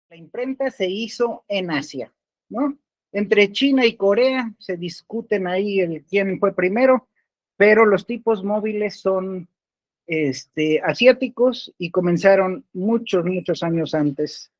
La imprenta se hizo en Asia, ¿no? Entre China y Corea se discuten ahí quién fue primero, pero los tipos móviles son asiáticos y comenzaron muchos años antes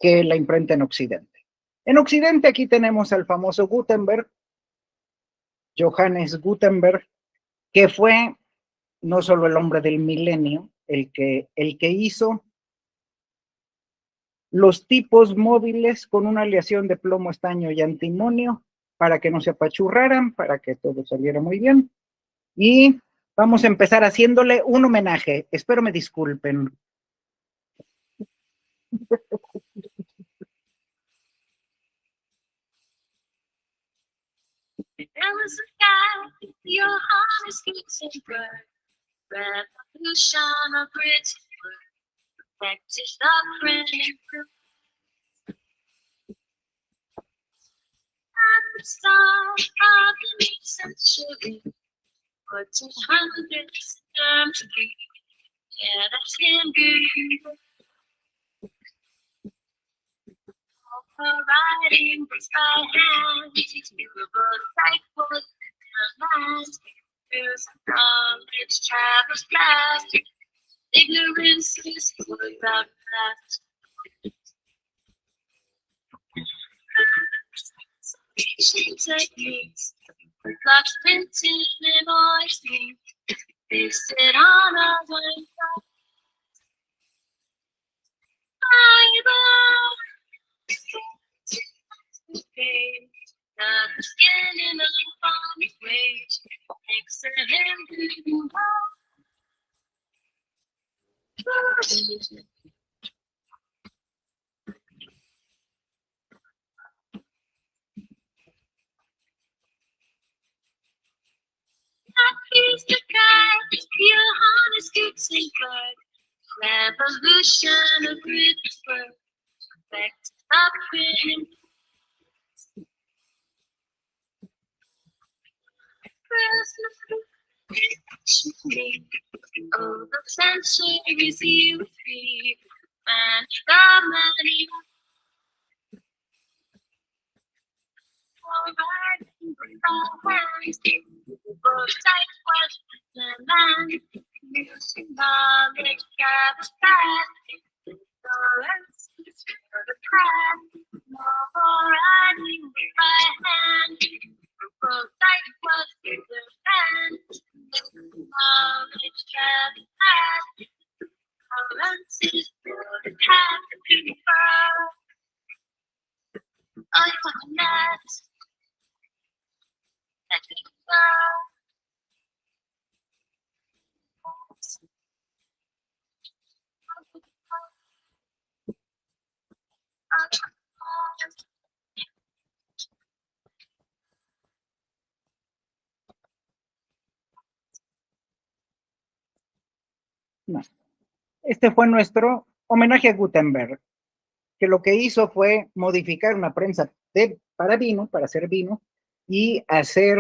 que la imprenta en Occidente. En Occidente aquí tenemos al famoso Gutenberg, Johannes Gutenberg, que fue no solo el hombre del milenio, el que hizo los tipos móviles con una aleación de plomo, estaño y antimonio para que no se apachurraran, para que todo saliera muy bien. Y vamos a empezar haciéndole un homenaje. Espero me disculpen. There was a guy, Johannes Gutenberg, revolution of Gutenberg, perfected the printing proof. At the start of the 8th century, putting hundreds of terms free. Yeah, that's can be. Writing was by hand, durable type was command. There's knowledge travels fast. Ignorance is without past. Techniques, blocks printing and voicing, based it on a one Bible. The skin of body weight makes a hand He's the guy, Johannes Gutenberg, revolution of Gutenberg, perfect up in all the centuries you free, and the money. Both sides was the land, using knowledge travels fast. Ignorance is for the craft, no more writing by hand. Both sides was the land, knowledge travels fast. Ignorance is for the craft, I want to last. No. Este fue nuestro homenaje a Gutenberg, que lo que hizo fue modificar una prensa para vino, para hacer vino, y hacer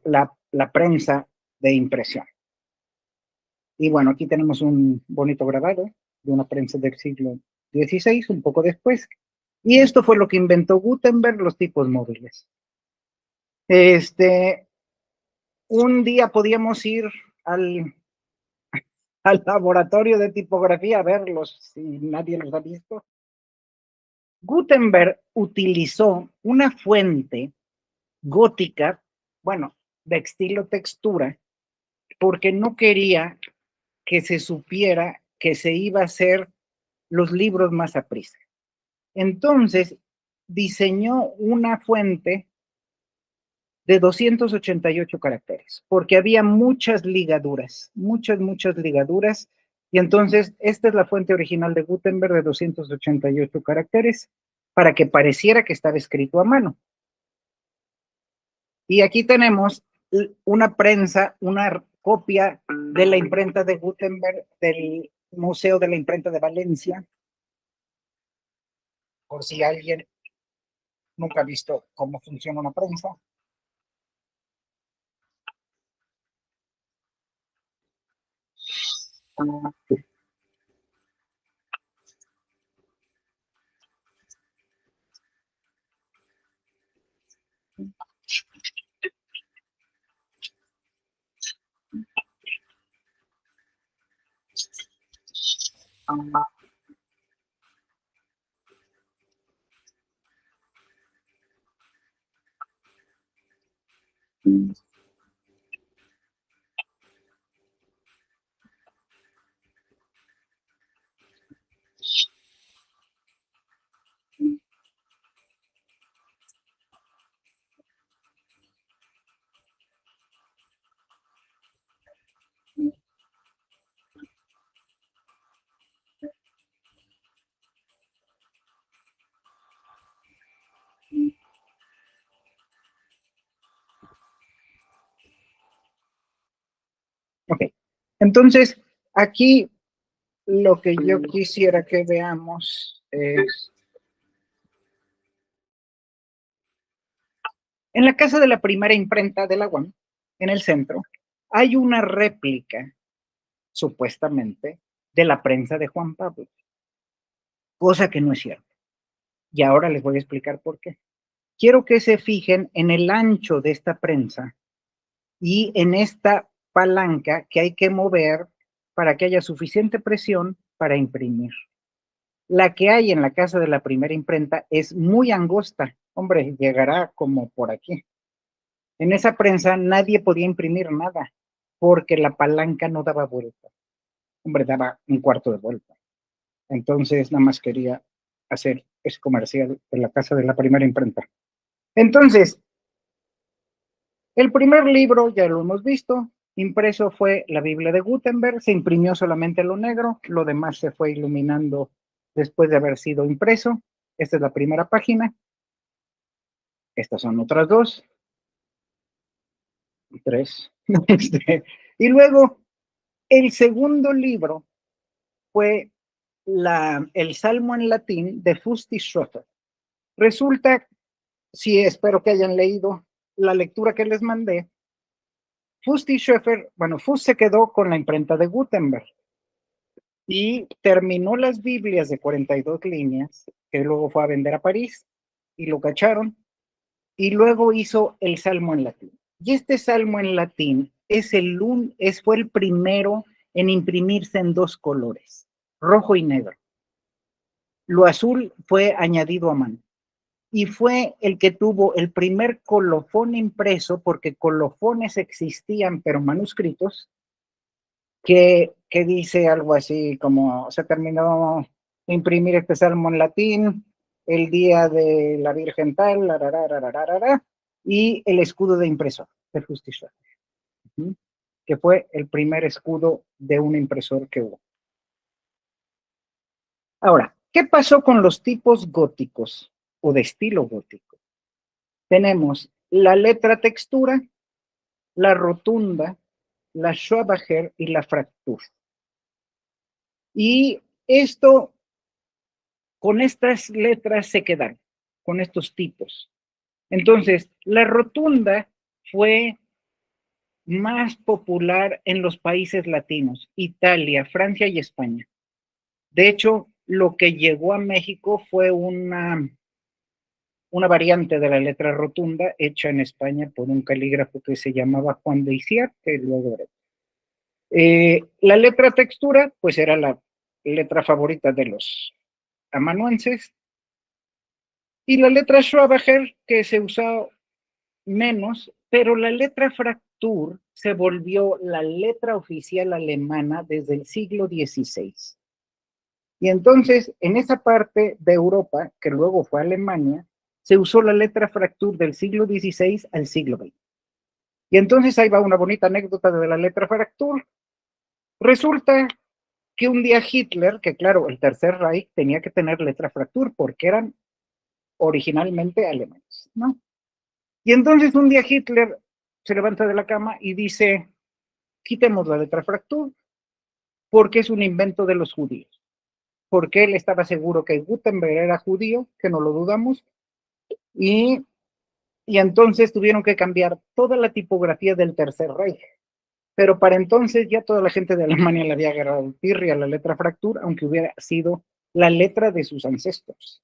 la prensa de impresión. Y bueno, aquí tenemos un bonito grabado de una prensa del siglo XVI, un poco después. Y esto fue lo que inventó Gutenberg, los tipos móviles. Un día podíamos ir al laboratorio de tipografía a verlos, si nadie los ha visto. Gutenberg utilizó una fuente gótica, bueno, de estilo textura, porque no quería que se supiera que se iba a hacer los libros más aprisa. Entonces, diseñó una fuente de 288 caracteres, porque había muchas ligaduras, muchas ligaduras, y entonces esta es la fuente original de Gutenberg de 288 caracteres, para que pareciera que estaba escrito a mano. Y aquí tenemos una prensa, una copia de la imprenta de Gutenberg del Museo de la Imprenta de Valencia, por si alguien nunca ha visto cómo funciona una prensa. Ok, entonces aquí lo que yo quisiera que veamos es, en la casa de la primera imprenta de la UAM, en el centro, hay una réplica, supuestamente, de la prensa de Juan Pablo, cosa que no es cierto. Y ahora les voy a explicar por qué. Quiero que se fijen en el ancho de esta prensa y en esta palanca que hay que mover para que haya suficiente presión para imprimir. La que hay en la casa de la primera imprenta es muy angosta. Hombre, llegará como por aquí. En esa prensa nadie podía imprimir nada porque la palanca no daba vuelta. Hombre, daba un cuarto de vuelta. Entonces, nada más quería hacer ese comercial de la casa de la primera imprenta. Entonces, el primer libro, ya lo hemos visto, impreso fue la Biblia de Gutenberg, se imprimió solamente lo negro, lo demás se fue iluminando después de haber sido impreso. Esta es la primera página. Estas son otras dos, tres. Y luego, el segundo libro fue el Salmo en latín de Fusti Schoeffer. Resulta, sí, espero que hayan leído la lectura que les mandé. Fusti Schoeffer, bueno, Fust se quedó con la imprenta de Gutenberg y terminó las Biblias de 42 líneas, que luego fue a vender a París y lo cacharon, y luego hizo el Salmo en latín. Y este Salmo en latín fue el primero en imprimirse en dos colores, rojo y negro. Lo azul fue añadido a mano. Y fue el que tuvo el primer colofón impreso, porque colofones existían, pero manuscritos, que dice algo así como: se terminó de imprimir este salmo en latín el día de la Virgen tal, y el escudo de impresor de Justicia, que fue el primer escudo de un impresor que hubo. Ahora, ¿qué pasó con los tipos góticos o de estilo gótico? Tenemos la letra textura, la rotunda, la Schwabacher y la Fraktur. Y esto, con estas letras se quedaron, con estos tipos. Entonces, la rotunda fue más popular en los países latinos, Italia, Francia y España. De hecho, lo que llegó a México fue una variante de la letra rotunda hecha en España por un calígrafo que se llamaba Juan de Isiar, que luego era. La letra textura, pues era la letra favorita de los amanuenses, y la letra Schwabacher, que se usó menos, pero la letra Fraktur se volvió la letra oficial alemana desde el siglo XVI. Y entonces, en esa parte de Europa, que luego fue Alemania, se usó la letra Fraktur del siglo XVI al siglo XX. Y entonces ahí va una bonita anécdota de la letra Fraktur. Resulta que un día Hitler, que claro, el Tercer Reich tenía que tener letra Fraktur porque eran originalmente alemanes, ¿no? Y entonces un día Hitler se levanta de la cama y dice: quitemos la letra Fraktur porque es un invento de los judíos. Porque él estaba seguro que Gutenberg era judío, que no lo dudamos, y entonces tuvieron que cambiar toda la tipografía del Tercer Reich. Pero para entonces ya toda la gente de Alemania le había agarrado tirria a la letra Fraktur, aunque hubiera sido la letra de sus ancestros.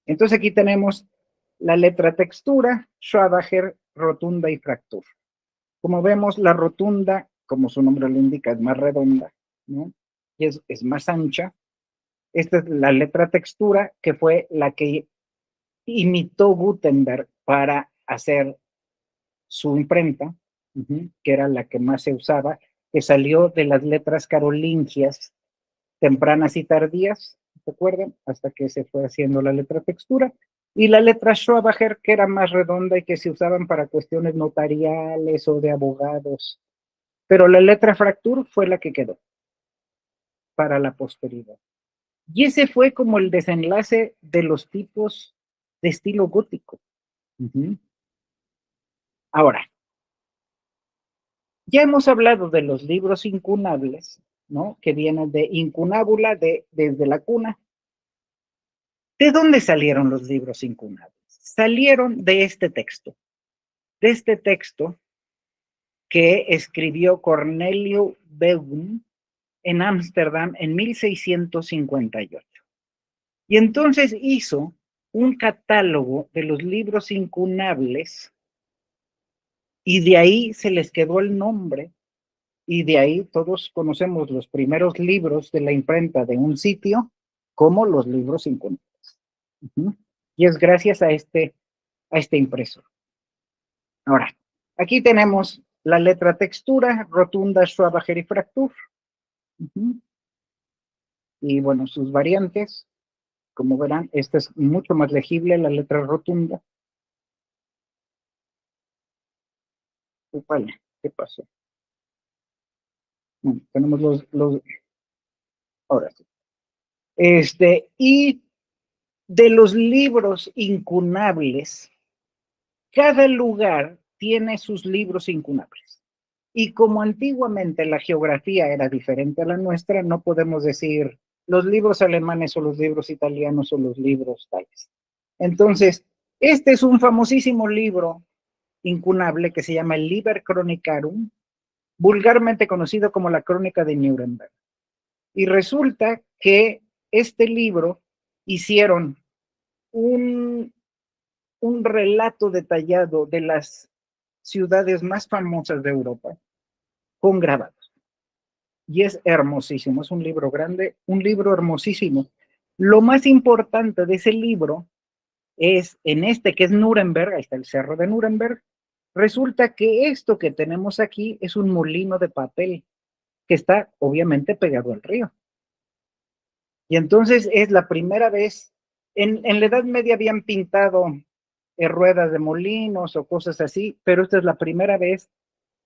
Entonces aquí tenemos la letra textura, Schwabacher, rotunda y Fraktur. Como vemos, la rotunda, como su nombre lo indica, es más redonda, ¿no? y es más ancha. Esta es la letra textura, que fue la que imitó Gutenberg para hacer su imprenta, que era la que más se usaba, que salió de las letras carolingias tempranas y tardías, ¿se acuerdan? Hasta que se fue haciendo la letra textura. Y la letra Schwabacher, que era más redonda y que se usaban para cuestiones notariales o de abogados. Pero la letra Fraktur fue la que quedó para la posteridad. Y ese fue como el desenlace de los tipos de estilo gótico. Ahora, ya hemos hablado de los libros incunables, ¿no? Que vienen de incunábula, desde la cuna. ¿De dónde salieron los libros incunables? Salieron de este texto que escribió Cornelio Beum en Ámsterdam en 1658. Y entonces hizo un catálogo de los libros incunables y de ahí se les quedó el nombre y de ahí todos conocemos los primeros libros de la imprenta de un sitio como los libros incunables. Y es gracias a este impresor. Ahora, aquí tenemos la letra textura, rotunda, Schwabacher y Fraktur. Y bueno, sus variantes, como verán, esta es mucho más legible, la letra rotunda. Vale, ¿qué pasó? Bueno, tenemos ahora sí. Y de los libros incunables, cada lugar tiene sus libros incunables. Y como antiguamente la geografía era diferente a la nuestra, no podemos decir los libros alemanes o los libros italianos o los libros tales. Entonces, este es un famosísimo libro incunable que se llama el Liber Chronicarum, vulgarmente conocido como la Crónica de Nuremberg. Y resulta que este libro hicieron un relato detallado de las ciudades más famosas de Europa con grabados. Y es hermosísimo, es un libro grande, un libro hermosísimo. Lo más importante de ese libro es, en este que es Nuremberg, ahí está el cerro de Nuremberg, resulta que esto que tenemos aquí es un molino de papel que está obviamente pegado al río. Y entonces es la primera vez, en la Edad Media habían pintado ruedas de molinos o cosas así, pero esta es la primera vez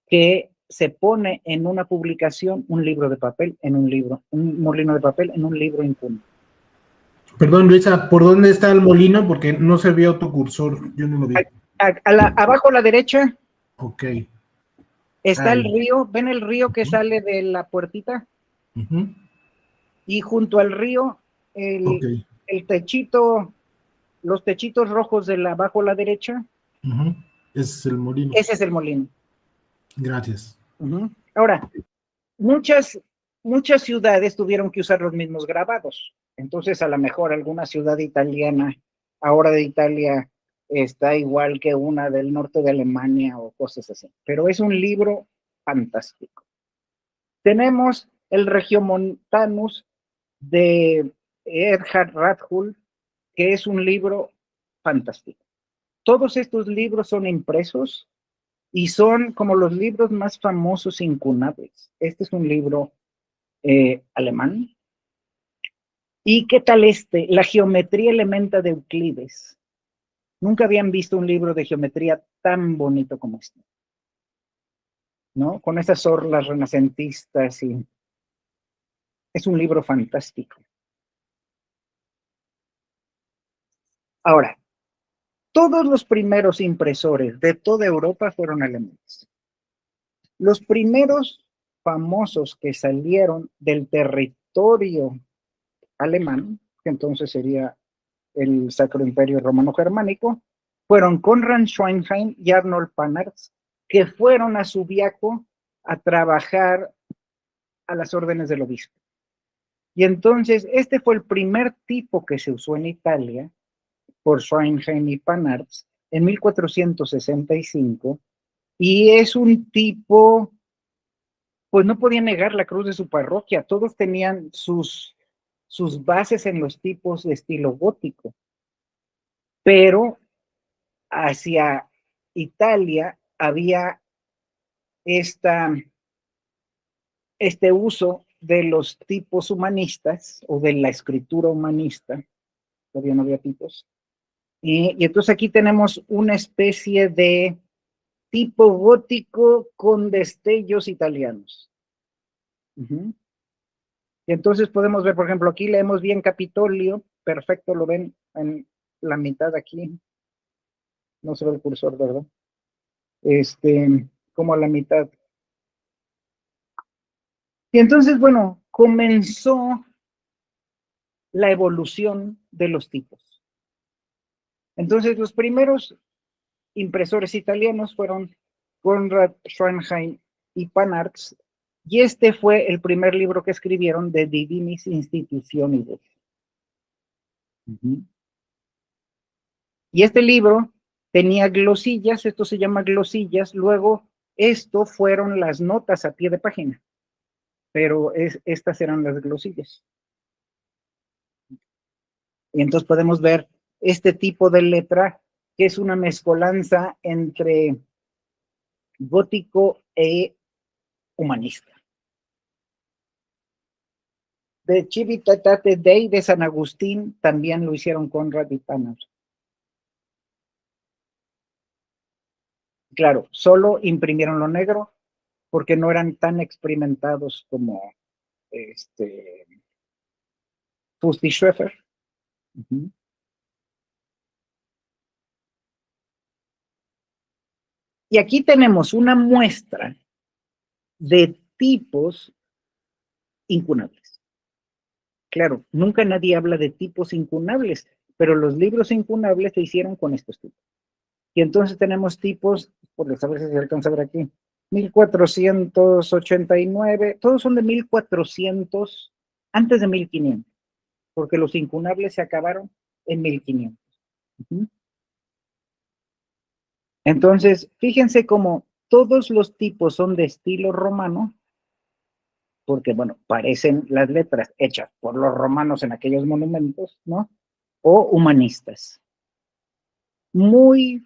que se pone en una publicación un libro de papel en un libro, un molino de papel en un libro incunable. Perdón, Luisa, ¿por dónde está el molino? Porque no se vio tu cursor, yo no lo vi. Abajo a la derecha. Ok. Está el río, ¿ven el río que sale de la puertita? Y junto al río, el techito, los techitos rojos de abajo a la derecha. Ese es el molino. Ese es el molino. Gracias. Ahora, muchas ciudades tuvieron que usar los mismos grabados. Entonces, a lo mejor alguna ciudad italiana, ahora de Italia, está igual que una del norte de Alemania o cosas así. Pero es un libro fantástico. Tenemos el Regiomontanus de Erhard Radhul, que es un libro fantástico. Todos estos libros son impresos y son como los libros más famosos incunables. Este es un libro alemán. ¿Y qué tal este? La geometría elementa de Euclides. Nunca habían visto un libro de geometría tan bonito como este, ¿no? Con esas orlas renacentistas y es un libro fantástico. Ahora, todos los primeros impresores de toda Europa fueron alemanes. Los primeros famosos que salieron del territorio alemán, que entonces sería el Sacro Imperio Romano Germánico, fueron Konrad Schweinheim y Arnold Panartz, que fueron a Subiaco a trabajar a las órdenes del obispo. Y entonces este fue el primer tipo que se usó en Italia por Schweinheim y Panartz en 1465, y es un tipo pues no podía negar la cruz de su parroquia. Todos tenían sus bases en los tipos de estilo gótico. Pero hacia Italia había este uso de los tipos humanistas o de la escritura humanista, todavía no había tipos, y entonces aquí tenemos una especie de tipo gótico con destellos italianos. Uh-huh. Y entonces podemos ver, por ejemplo, aquí leemos bien Capitolio, perfecto, lo ven en la mitad aquí, no se ve el cursor, ¿verdad? Como a la mitad. Y entonces, bueno, comenzó la evolución de los tipos. Entonces, los primeros impresores italianos fueron Konrad Schwanheim y Panarx, y este fue el primer libro que escribieron de Divinis Institutionibus. Uh-huh. Y este libro tenía glosillas, esto se llama glosillas, luego esto fueron las notas a pie de página, pero estas eran las glosillas. Y entonces podemos ver este tipo de letra que es una mezcolanza entre gótico e humanista. De Civitate Dei de San Agustín también lo hicieron Konrad y Panner. Claro, solo imprimieron lo negro porque no eran tan experimentados como Fust y Schroeder. Uh-huh. Y aquí tenemos una muestra de tipos incunables. Claro, nunca nadie habla de tipos incunables, pero los libros incunables se hicieron con estos tipos. Y entonces tenemos tipos, por saber si se alcanza a ver aquí, 1489, todos son de 1400, antes de 1500, porque los incunables se acabaron en 1500. Uh-huh. Entonces, fíjense cómo todos los tipos son de estilo romano, porque, bueno, parecen las letras hechas por los romanos en aquellos monumentos, ¿no? O humanistas. Muy,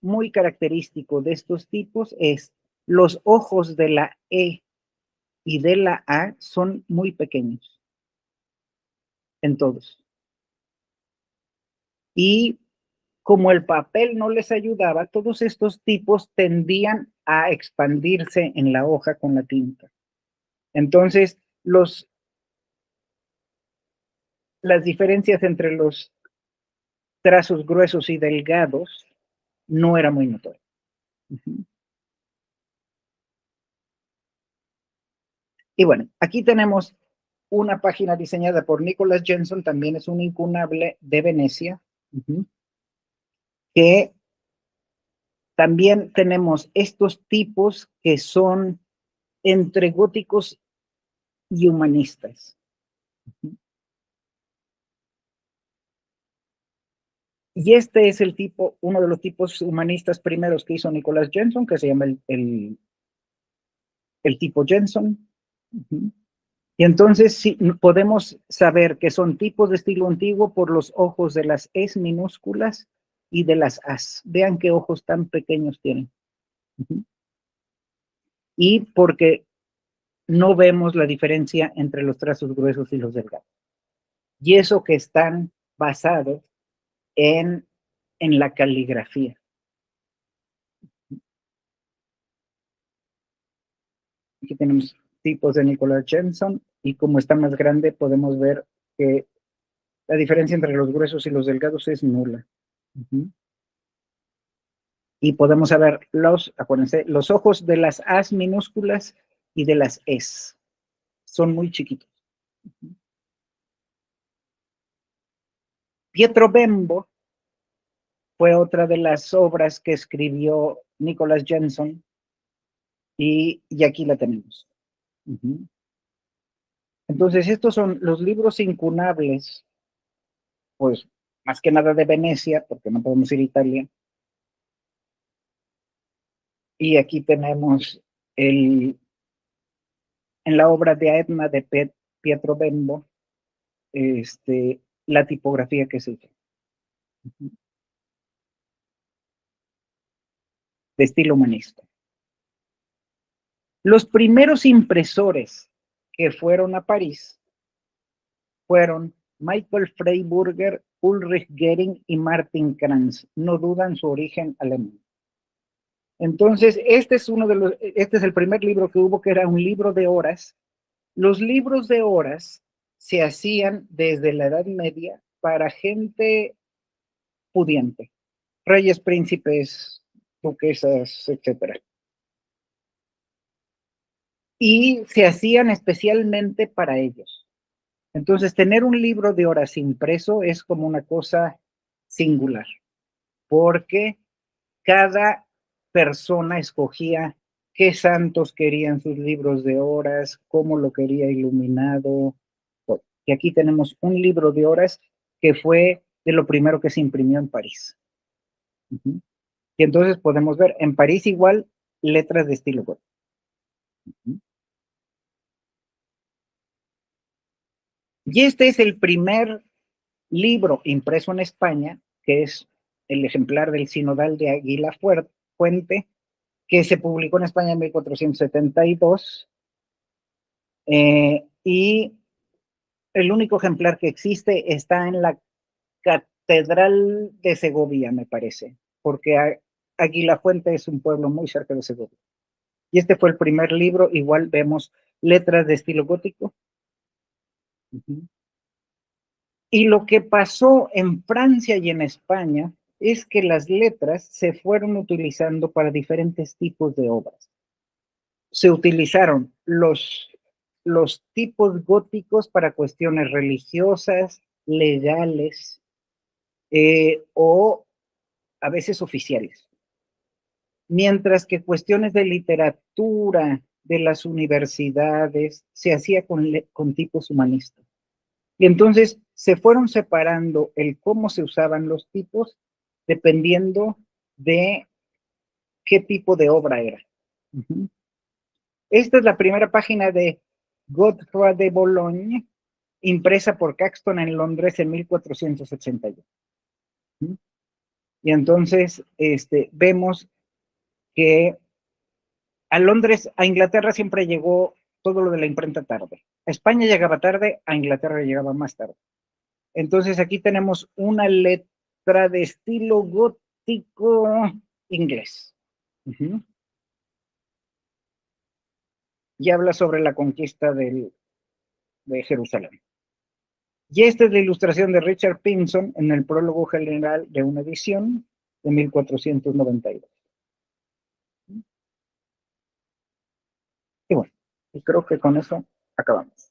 muy característico de estos tipos es los ojos de la E y de la A son muy pequeños en todos. Y como el papel no les ayudaba, todos estos tipos tendían a expandirse en la hoja con la tinta. Entonces, las diferencias entre los trazos gruesos y delgados no era muy notorio. Uh-huh. Y bueno, aquí tenemos una página diseñada por Nicholas Jenson, también es un incunable de Venecia, uh-huh, que también tenemos estos tipos que son entre góticos y humanistas. Uh-huh. Y este es el tipo, uno de los tipos humanistas primeros que hizo Nicholas Jenson, que se llama el tipo Jenson. Uh-huh. Y entonces sí, podemos saber que son tipos de estilo antiguo por los ojos de las S minúsculas y de las As. Vean qué ojos tan pequeños tienen. Uh-huh. Y porque no vemos la diferencia entre los trazos gruesos y los delgados. Y eso que están basados en la caligrafía. Aquí tenemos tipos de Nicholas Jenson y como está más grande podemos ver que la diferencia entre los gruesos y los delgados es nula. Uh-huh. Y podemos saber acuérdense, los ojos de las As minúsculas y de las S. Son muy chiquitos. Uh-huh. Pietro Bembo fue otra de las obras que escribió Nicholas Jenson y aquí la tenemos. Uh-huh. Entonces, estos son los libros incunables, pues más que nada de Venecia, porque no podemos ir a Italia. Y aquí tenemos el en la obra de Aetna de Pietro Bembo, la tipografía que se usa. De estilo humanista. Los primeros impresores que fueron a París fueron Michael Freiburger, Ulrich Gering y Martin Kranz. No dudan su origen alemán. Entonces, este es el primer libro que hubo, que era un libro de horas. Los libros de horas se hacían desde la Edad Media para gente pudiente, reyes, príncipes, duquesas, etc. Y se hacían especialmente para ellos. Entonces, tener un libro de horas impreso es como una cosa singular, porque cada persona escogía qué santos querían sus libros de horas, cómo lo quería iluminado. Y aquí tenemos un libro de horas que fue de lo primero que se imprimió en París. Y entonces podemos ver en París igual letras de estilo gótico. Y este es el primer libro impreso en España, que es el ejemplar del Sinodal de Águila Fuente, que se publicó en España en 1472, y el único ejemplar que existe está en la Catedral de Segovia, me parece, porque Águila Fuente es un pueblo muy cerca de Segovia. Y este fue el primer libro, igual vemos letras de estilo gótico. Y lo que pasó en Francia y en España es que las letras se fueron utilizando para diferentes tipos de obras. Se utilizaron los tipos góticos para cuestiones religiosas, legales, o a veces oficiales. Mientras que cuestiones de literatura de las universidades se hacía con tipos humanistas. Y entonces se fueron separando el cómo se usaban los tipos dependiendo de qué tipo de obra era. Esta es la primera página de Godefroy de Boulogne, impresa por Caxton en Londres en 1481. Y entonces vemos que a Inglaterra siempre llegó todo lo de la imprenta tarde. A España llegaba tarde, a Inglaterra llegaba más tarde. Entonces aquí tenemos una letra de estilo gótico inglés. Y habla sobre la conquista de Jerusalén. Y esta es la ilustración de Richard Pinson en el prólogo general de una edición de 1492. Y bueno, y creo que con eso acabamos.